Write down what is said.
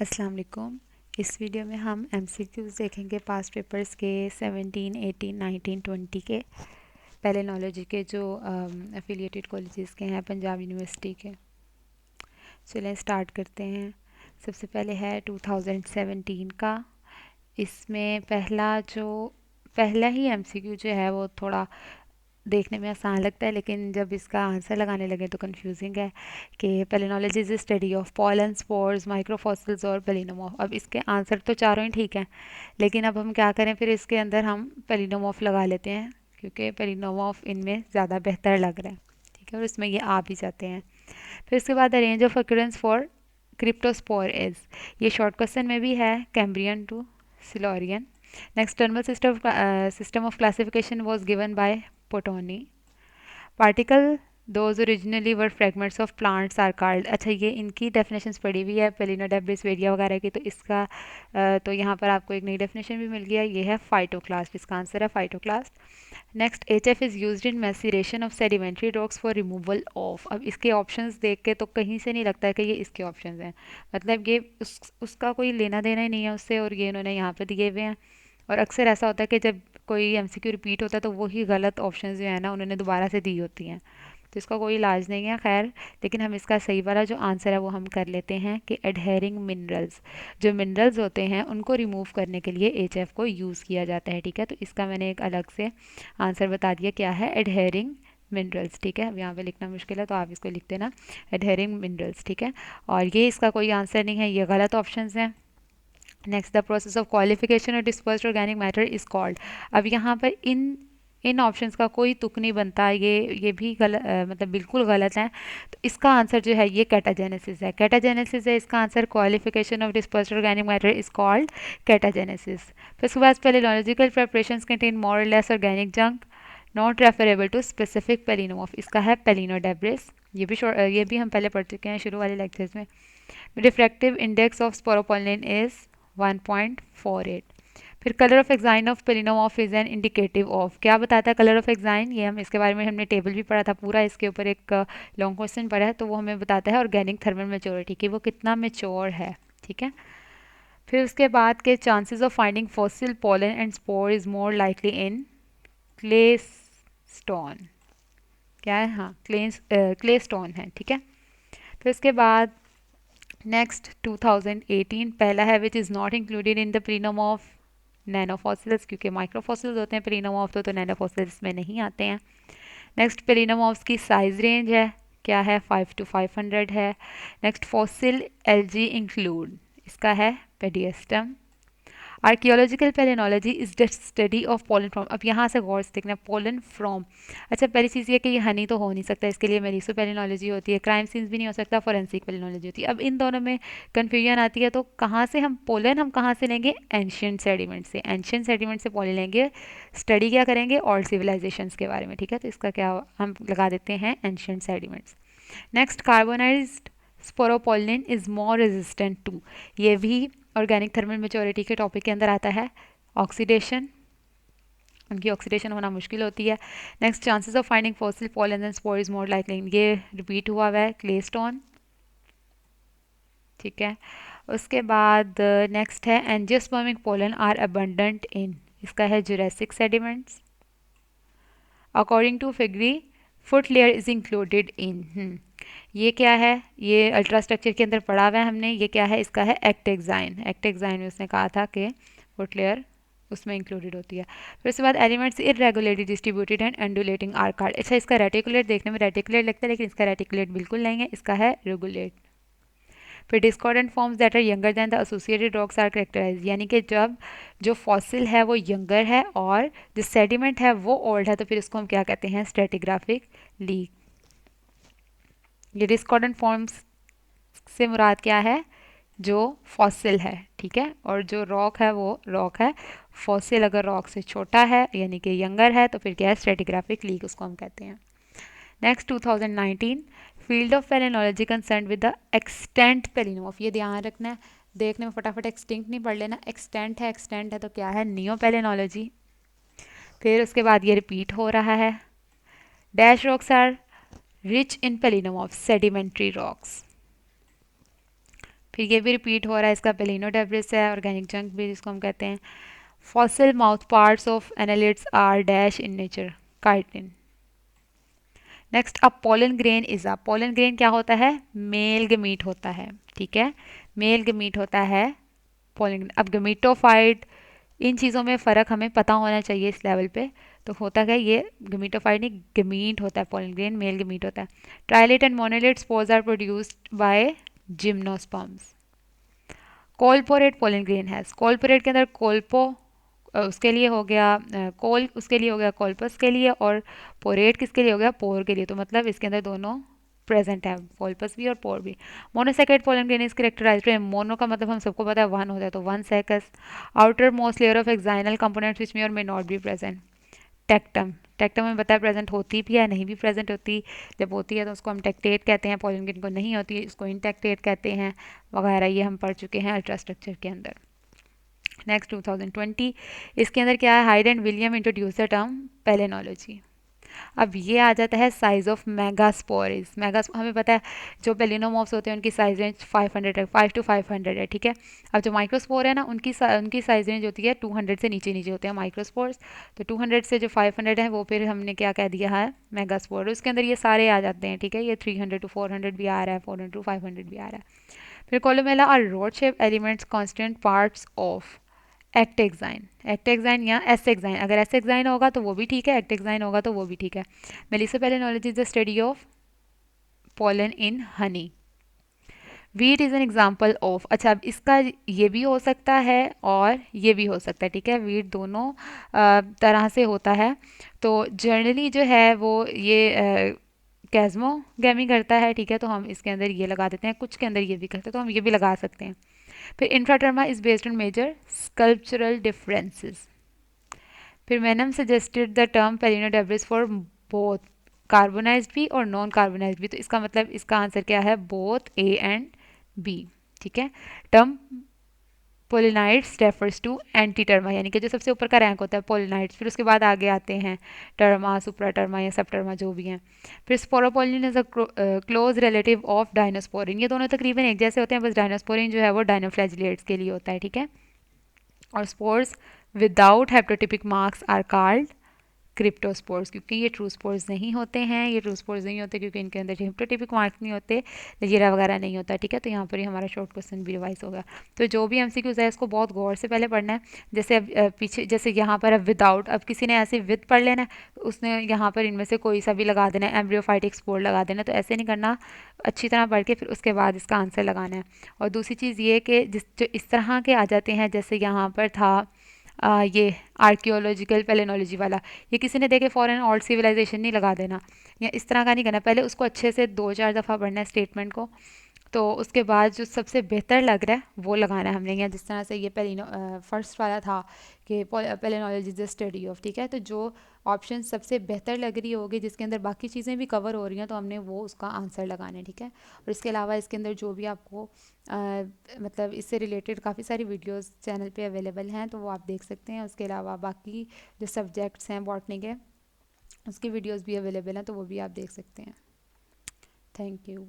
अस्सलाम वालेकुम। इस वीडियो में हम एमसीक्यूज़ देखेंगे पास्ट पेपर्स के 17, 18, 19, 20 के पैलिनोलॉजी के जो एफिलिएटेड कॉलेजेस के हैं पंजाब यूनिवर्सिटी के। चलें स्टार्ट करते हैं। सबसे पहले है 2017 का। इसमें पहला ही एमसीक्यू जो है वो थोड़ा देखने में आसान लगता है, लेकिन जब इसका आंसर लगाने लगे तो कंफ्यूजिंग है कि palynology is study of pollen, spores, microfossils और पेलिनोमॉर्फ। अब इसके आंसर तो चारों ही ठीक हैं, लेकिन अब हम क्या करें, फिर इसके अंदर हम पेलिनोमॉर्फ लगा लेते हैं क्योंकि पेलिनोमॉर्फ इनमें ज़्यादा बेहतर लग रहा है। ठीक है, और इसमें ये आ भी जाते हैं। फिर उसके बाद the range of occurrence for cryptospore is, ये शॉर्ट क्वेश्चन में भी है, Cambrian to Silurian. Next, turmal system of classification was given by Potonie. Particle those originally were fragments of plants are called. अच्छा, ये इनकी डेफिनेशंस पड़ी हुई है पेलिनोडेब्रिस वेरिया वगैरह की, तो इसका तो यहाँ पर आपको एक नई डेफिनेशन भी मिल गया। ये है फाइटोक्लास्ट, इसका आंसर है phytoclast. Next, H F is use in maceration of sedimentary rocks for removal of. अब इसके ऑप्शंस देख के तो कहीं से नहीं लगता है कि ये इसके ऑप्शंस हैं, मतलब ये उसका कोई लेना देना ही नहीं है उससे, और ये इन्होंने यहाँ पे दिए हुए हैं। और अक्सर ऐसा होता है कि जब कोई एमसीक्यू रिपीट होता है तो वही गलत ऑप्शन जो है ना उन्होंने दोबारा से दी होती हैं, तो इसका कोई इलाज नहीं है। खैर, लेकिन हम इसका सही वाला जो आंसर है वो हम कर लेते हैं कि एडहेरिंग मिनरल्स, जो मिनरल्स होते हैं उनको रिमूव करने के लिए एचएफ को यूज़ किया जाता है। ठीक है, तो इसका मैंने एक अलग से आंसर बता दिया, क्या है एडहेरिंग मिनरल्स। ठीक है, अब यहाँ पे लिखना मुश्किल है तो आप इसको लिख देना एडहेरिंग मिनरल्स। ठीक है, और ये इसका कोई आंसर नहीं है, ये गलत ऑप्शंस हैं। Next, the process of qualification और dispersed organic matter is called. अब यहाँ पर इन ऑप्शंस का कोई तुक नहीं बनता, ये भी गलत, मतलब बिल्कुल गलत है। तो इसका आंसर जो है ये कैटाजेनेसिस है। कैटाजेनेसिस है इसका answer. Qualification of dispersed organic matter is called catagenesis. फिर उसके बाद palynological preparations contain more or less organic junk not referable to specific palynomorph, इसका है पेलिनोडेब्रिस। ये भी हम पहले पढ़ चुके हैं शुरू वाले लेक्चर्स में। Refractive index of sporopollenin is 1.48। फिर colour of exine of palynomorph is an indicative of, क्या बताता है कलर ऑफ एक्साइन, ये हम इसके बारे में हमने टेबल भी पढ़ा था पूरा, इसके ऊपर एक लॉन्ग क्वेश्चन पढ़ा है, तो वो हमें बताता है ऑर्गेनिक थर्मल मेच्योरिटी की, वो कितना मेच्योर है। ठीक है, फिर उसके बाद के chances of finding fossil pollen and spore is more likely in clay stone, क्या है, हाँ क्ले स्टोन है। ठीक है, फिर उसके बाद नेक्स्ट 2018 पहला है which is not included in the प्रीनम ऑफ नैनोफॉसिल्स, क्योंकि माइक्रोफॉसिल्स होते हैं प्रीनम ऑफ तो नैनोफॉसिल्स में नहीं आते हैं। नेक्स्ट, प्रीनम ऑफ की साइज रेंज है, क्या है 5 to 500 है। नेक्स्ट, फॉसिल एलजी इंक्लूड, इसका है Pediastrum. Archaeological palynology is the study of pollen from. अब यहाँ से गौर से देखना, पोलन फ्रॉम। अच्छा, पहली चीज़ ये कि ये हनी तो हो नहीं सकता, इसके लिए मेरिसो पेलिनोलॉजी होती है। क्राइम सीन्स भी नहीं हो सकता, फोरेंसिक पेलिनोलॉजी होती है। अब इन दोनों में कन्फ्यूजन आती है, तो कहाँ से हम पोलन हम कहाँ से लेंगे, एंशियंट सेडिमेंट से। एंशियंट सेडिमेंट से पोलन लेंगे, स्टडी क्या करेंगे, ओल्ड सिविलाइजेशंस के बारे में। ठीक है, तो इसका क्या हम लगा देते हैं ancient sediments. Next, carbonized sporopollenin is more resistant to, ये भी ऑर्गेनिक थर्मल मेच्योरिटी के टॉपिक के अंदर आता है। ऑक्सीडेशन, उनकी ऑक्सीडेशन होना मुश्किल होती है। Next, chances of finding fossil pollen and spore is more likely, ये रिपीट हुआ है क्लेस्टोन। ठीक है, उसके बाद नेक्स्ट है angiospermic pollen are abundant in, इसका है Jurassic sediments. According to Faegri foot layer is included in, ये क्या है, ये अल्ट्रा स्ट्रक्चर के अंदर पढ़ा हुआ है हमने, ये क्या है, इसका है एक्टेक्साइन। एक्टेक्साइन में उसने कहा था कि फुट लेयर उसमें इंक्लूडेड होती है। फिर उसके बाद elements irregularly distributed and undulating are called. अच्छा, इसका रेटिकुलेट देखने में रेटिकुलेट लगता है, लेकिन इसका रेटिकुलेट बिल्कुल नहीं है, इसका है रेगुलेट। फिर discordant forms that are younger than the associated rocks are characterize, यानी कि जब जो फॉसिल है वो यंगर है और जो सेडिमेंट है वो ओल्ड है, तो फिर इसको हम क्या कहते हैं, स्ट्रेटिग्राफिक लीक। ये डिस्कॉर्डेंट फॉर्म्स से मुराद क्या है, जो फॉसिल है। ठीक है, और जो रॉक है वो रॉक है। फॉसिल अगर रॉक से छोटा है यानी कि यंगर है तो फिर क्या है, स्ट्रेटिग्राफिक लीक उसको हम कहते हैं। Next 2019 field of palynology concern with the extent palynomorph, ये ध्यान रखना है, देखने में फटाफट एक्सटिंक्ट नहीं पढ़ लेना, एक्सटेंट है तो क्या है, नियो पेलिनोलॉजी। फिर उसके बाद ये रिपीट हो रहा है, dash rocks are rich in palynomorph sedimentary rocks. फिर ये भी रिपीट हो रहा है, इसका पेलिनो डेब्रिस है, ऑर्गेनिक जंक भी जिसको हम कहते हैं। Fossil mouth parts of annelids are dash in nature, chitin. Next, अब pollen grain is a, pollen grain क्या होता है, मेल गमीट होता है, ठीक है, मेल गमीट होता है पोलन। अब गमीटोफाइट, इन चीज़ों में फ़र्क हमें पता होना चाहिए इस लेवल पे। तो होता क्या, ये गमीटोफाइट नहीं गमीट होता है, पोलन ग्रेन मेल गमीट होता है। Trilete and monolete spores are produced by gymnosperms. Colporate pollen grain has, colporate के अंदर कोल्पो उसके लिए हो गया, कोल उसके लिए हो गया कोल्पस के लिए, और पोरेट किसके लिए हो गया, पोर के लिए। तो मतलब इसके अंदर दोनों प्रेजेंट है, कोल्पस भी और पोर भी। Monosaccate pollen grain is characterized by, mono का मतलब हम सबको पता है वन होता है, तो one saccus. Outer most layer of exinal components which may or may not be present. Tectum, tectum में बताया प्रेजेंट होती भी है, नहीं भी प्रेजेंट होती। जब होती है तो उसको हम टेक्टेट कहते हैं, पोलन ग्रेन को नहीं होती इसको इंटेक्टेट कहते हैं, वगैरह ये हम पढ़ चुके हैं अल्ट्रा स्ट्रक्चर के अंदर। नेक्स्ट 2020, इसके अंदर क्या है, Hyde and William introduce the term palynology. अब ये आ जाता है साइज ऑफ मेगास्पोरिस। मेगास हमें पता है जो पेलिनोमॉर्फ्स होते हैं उनकी साइज रेंज 500 है, 5 to 500 है, ठीक है। अब जो माइक्रोस्पोर है ना उनकी साइज रेंज होती है 200 से नीचे नीचे होते हैं माइक्रोस्पोर्स। तो 200 से जो 500 है वो फिर हमने क्या कह दिया है, मेगास्पोर। उसके अंदर ये सारे आ जाते हैं, ठीक है, ये 300 to 400 भी आ रहा है, 400 to 500 भी आ रहा है। फिर columella are rod shape elements constant parts of ectexine, ectexine या एसेक्साइन। अगर एसेक्साइन होगा तो वो भी ठीक है, एक्टेक्साइन होगा तो वो भी ठीक है। Melissopalynology is the study of pollen in honey. Wheat is an example of, अच्छा अब इसका ये भी हो सकता है और ये भी हो सकता है, ठीक है, वीट दोनों तरह से होता है। तो जनरली जो है वो ये कैज़मोगैमी करता है, ठीक है, तो हम इसके अंदर ये लगा देते हैं, कुछ के अंदर ये भी करते हैं तो हम ये भी लगा सकते हैं। फिर infraturma is based on major sculptural differences. फिर Manum suggested the term palynodebris for both carbonized भी और नॉन कार्बोनाइज्ड भी। तो इसका मतलब इसका आंसर क्या है, बोथ ए एंड बी, ठीक है। टर्म पोलिनाइट्स रेफर्स टू एंटी टर्मा, यानी कि जो सबसे ऊपर का रैंक होता है पोलिनाइट्स, फिर उसके बाद आगे आते हैं टर्मा, सुप्रा टर्मा या सब टर्मा जो भी हैं। फिर sporopollenin is a close relative of dinosporin, ये दोनों तकरीबन एक जैसे होते हैं, बस डायनोस्पोरिन जो है वो डायनोफ्लैजिलेट्स के लिए होता है, ठीक है। और spores without haptotypic marks are called cryptospores, क्योंकि ये ट्रू स्पोर्स नहीं होते हैं, ये ट्रू स्पोर्स नहीं होते क्योंकि इनके अंदर हिप्टोटिपिक मार्क्स नहीं होते, लजीरा वगैरह नहीं होता, ठीक है। तो यहाँ पर ही हमारा शॉर्ट क्वेश्चन भी रिवाइज होगा। तो जो भी एमसीक्यूज है इसको बहुत गौर से पहले पढ़ना है। जैसे अब पीछे जैसे यहाँ पर अब विदाउट, अब किसी ने ऐसे विद पढ़ लेना, उसने यहाँ पर इनमें से कोई सा भी लगा देना, एम्ब्रियोफाइटिक स्पोर लगा देना, तो ऐसे नहीं करना, अच्छी तरह पढ़ के फिर उसके बाद इसका आंसर लगाना है। और दूसरी चीज़ ये कि जो इस तरह के आ जाते हैं, जैसे यहाँ पर था ये आर्कियोलॉजिकल पेलेनोलॉजी वाला, ये किसी ने देखे फ़ॉरेन ऑल्ड सिविलाइजेशन नहीं लगा देना, या इस तरह का नहीं करना। पहले उसको अच्छे से 2-4 दफ़ा पढ़ना है स्टेटमेंट को, तो उसके बाद जो सबसे बेहतर लग रहा है वो लगाना है हमने। या जिस तरह से ये फर्स्ट वाला था कि पेलेनोलॉजी इज द स्टडी ऑफ, ठीक है, तो जो ऑप्शन सबसे बेहतर लग रही होगी जिसके अंदर बाकी चीज़ें भी कवर हो रही हैं, तो हमने वो उसका आंसर लगाना है, ठीक है। और इसके अलावा इसके अंदर जो भी आपको मतलब इससे रिलेटेड काफ़ी सारी वीडियोस चैनल पे अवेलेबल हैं, तो वो आप देख सकते हैं। उसके अलावा बाकी जो सब्जेक्ट्स हैं बॉटनी के, उसकी वीडियोस भी अवेलेबल हैं, तो वो भी आप देख सकते हैं। Thank you.